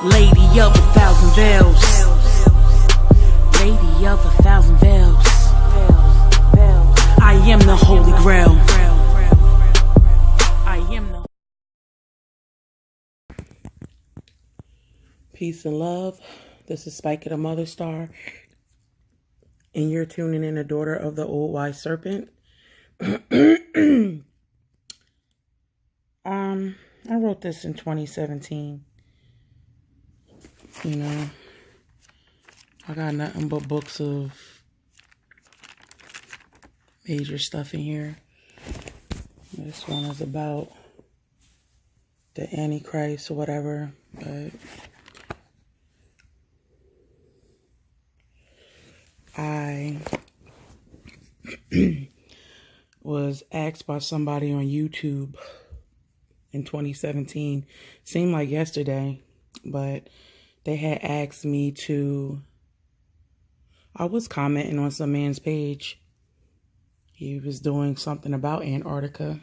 Lady of 1,000 veils. Lady of 1,000 veils. I am the Holy Grail. I am the. Peace and love. This is SPICA, the Mother Star, and you're tuning in, the daughter of the old wise serpent. I wrote this in 2017. You know, I got nothing but books of major stuff in here. This one is about the Antichrist or whatever, but I was asked by somebody on YouTube in 2017. Seemed like yesterday, but they had asked me to, I was commenting on some man's page. He was doing something about Antarctica.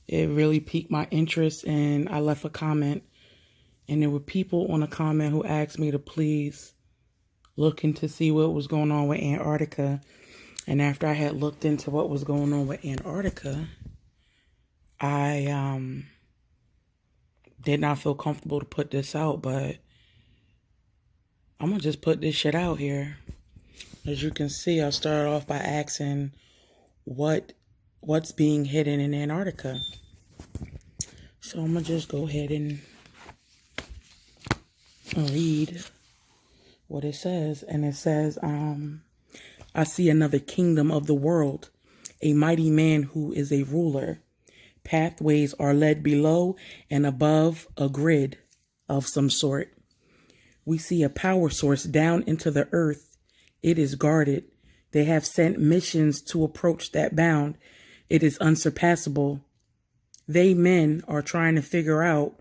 It really piqued my interest, and I left a comment. And there were people on the comment who asked me to please look into see what was going on with Antarctica. And after I had looked into what was going on with Antarctica, I did not feel comfortable to put this out, but I'm going to just put this shit out here. As you can see, I started off by asking what's being hidden in Antarctica. So I'm going to just go ahead and read what it says. And it says, I see another kingdom of the world, a mighty man who is a ruler. Pathways are led below and above a grid of some sort. We see a power source down into the earth. It is guarded. They have sent missions to approach that bound. It is unsurpassable. They, men, are trying to figure out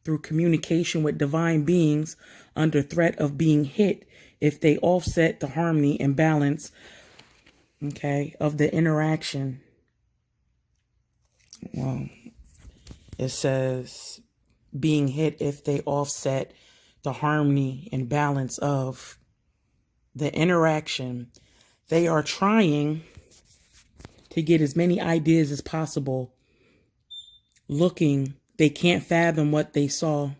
through communication with divine beings under threat of being hit if they offset the harmony and balance, of the interaction. Well, it says being hit if they offset the harmony and balance of the interaction. They are trying to get as many ideas as possible. Looking, they can't fathom what they saw.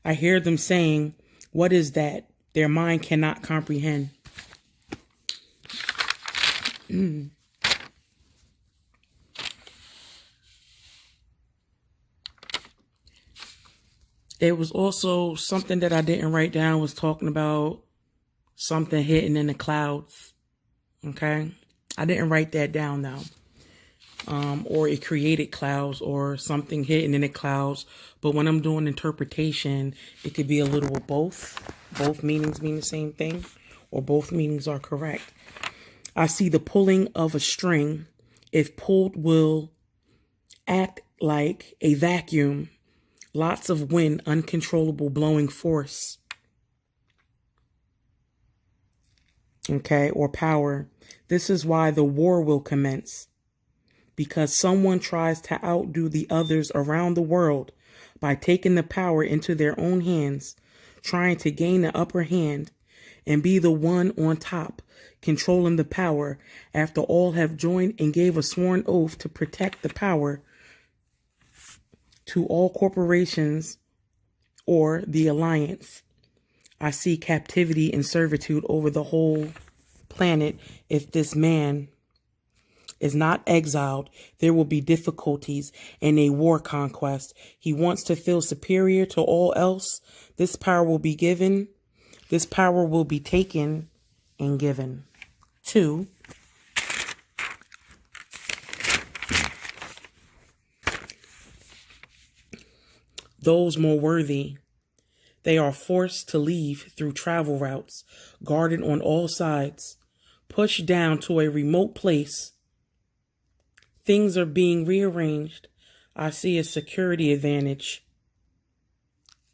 I hear them saying, "What is that?" Their mind cannot comprehend. It was also something that I didn't write down, was talking about something hidden in the clouds. Okay. I didn't write that down though. Or it created clouds or something hidden in the clouds. But when I'm doing interpretation, it could be a little of both. Both meanings mean the same thing, or both meanings are correct. I see the pulling of a string. If pulled, will act like a vacuum. Lots of wind, uncontrollable blowing force. Okay, or power. This is why the war will commence. Because someone tries to outdo the others around the world by taking the power into their own hands, trying to gain the upper hand and be the one on top, controlling the power after all have joined and gave a sworn oath to protect the power to all corporations or the alliance. I see captivity and servitude over the whole planet. If this man is not exiled, there will be difficulties and a war conquest. He wants to feel superior to all else. This power will be given. This power will be taken and given to those more worthy. They are forced to leave through travel routes, guarded on all sides, pushed down to a remote place. Things are being rearranged. I see a security advantage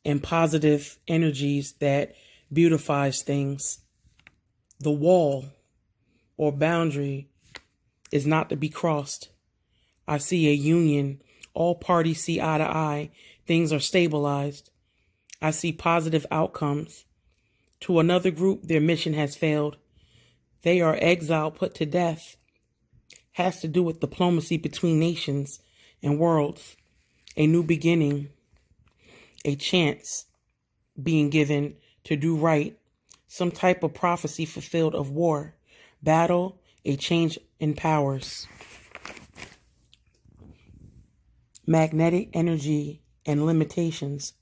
and positive energies that beautifies things. The wall or boundary is not to be crossed. I see a union. All parties see eye to eye. Things are stabilized. I see positive outcomes. To another group, their mission has failed. They are exiled, put to death. Has to do with diplomacy between nations and worlds. A new beginning. A chance being given to do right. Some type of prophecy fulfilled of war. Battle, a change in powers. Magnetic energy and limitations.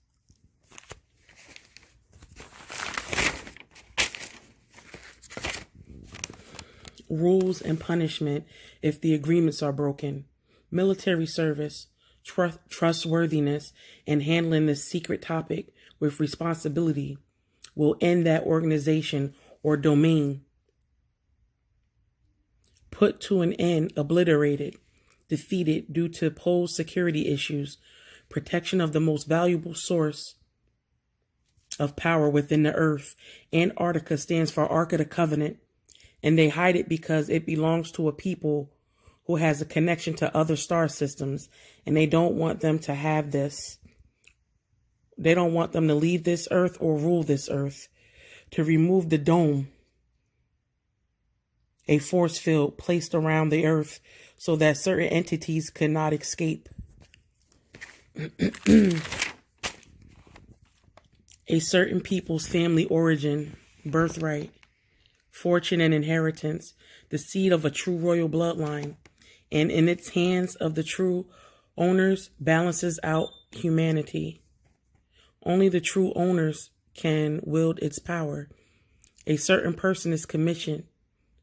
Rules and punishment if the agreements are broken. Military service, trustworthiness, and handling this secret topic with responsibility will end that organization or domain. Put to an end, obliterated, defeated due to posed security issues, protection of the most valuable source of power within the earth. Antarctica stands for Ark of the Covenant. And they hide it because it belongs to a people who has a connection to other star systems. And they don't want them to have this. They don't want them to leave this earth or rule this earth. To remove the dome, a force field placed around the earth so that certain entities could not escape. A certain people's family origin, birthright, fortune and inheritance, the seed of a true royal bloodline, and in its hands of the true owners balances out humanity. Only the true owners can wield its power. A certain person is commissioned,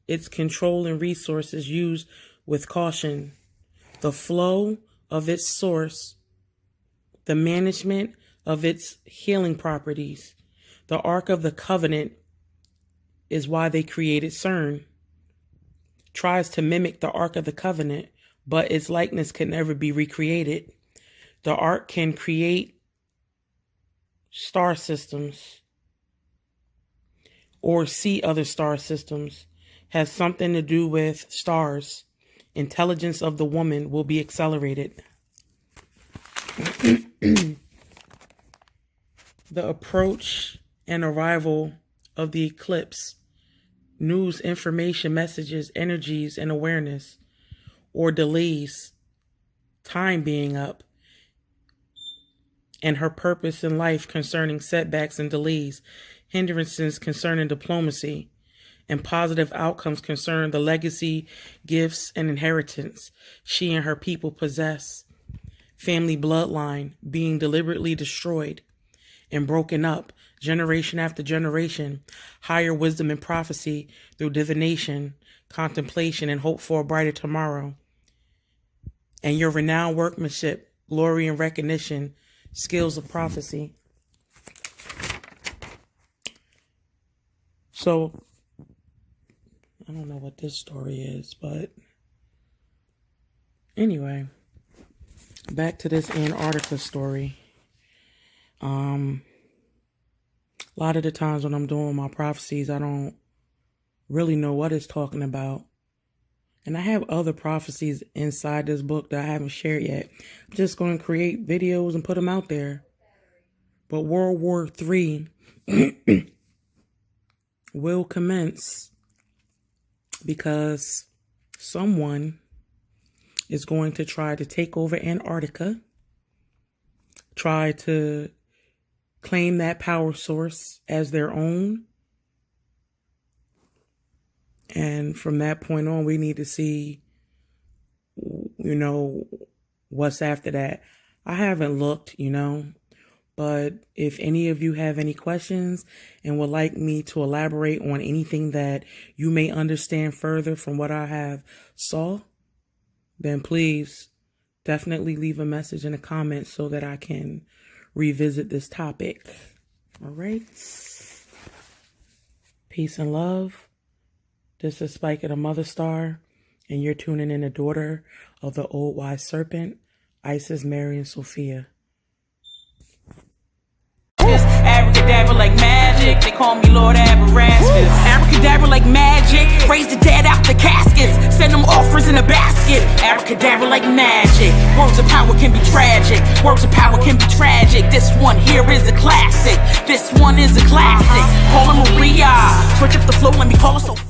its control and resources used with caution, the flow of its source, the management of its healing properties. The Ark of the Covenant is why they created CERN. Tries to mimic the Ark of the Covenant, but its likeness can never be recreated. The Ark can create star systems or see other star systems. Has something to do with stars. Intelligence of the woman will be accelerated. The approach and arrival of the eclipse, news, information, messages, energies, and awareness, or delays, time being up, and her purpose in life concerning setbacks and delays, hindrances concerning diplomacy, and positive outcomes concerning the legacy, gifts, and inheritance she and her people possess. Family bloodline being deliberately destroyed and broken up, generation after generation, higher wisdom and prophecy through divination, contemplation, and hope for a brighter tomorrow. And your renowned workmanship, glory and recognition, skills of prophecy. So, I don't know what this story is, but anyway, back to this Antarctica story. A lot of the times when I'm doing my prophecies, I don't really know what it's talking about. And I have other prophecies inside this book that I haven't shared yet. I'm just going to create videos and put them out there. But World War III will commence because someone is going to try to take over Antarctica, try to claim that power source as their own. And from that point on, we need to see, what's after that. I haven't looked, but if any of you have any questions and would like me to elaborate on anything that you may understand further from what I have saw, then please definitely leave a message in the comments so that I can revisit this topic. All right. Peace and love. This is SPICA, the Mother Star, and you're tuning in the daughter of the Old Wise Serpent, Isis, Mary, and Sophia. Abracadabra like magic, they call me Lord Aberastus. Abracadabra like magic, raise the dead out the caskets. send them offers in a basket. Abracadabra like magic. Words of power can be tragic. Words of power can be tragic. This one here is a classic. This one is a classic. Call her Maria. Switch up the flow, let me call her so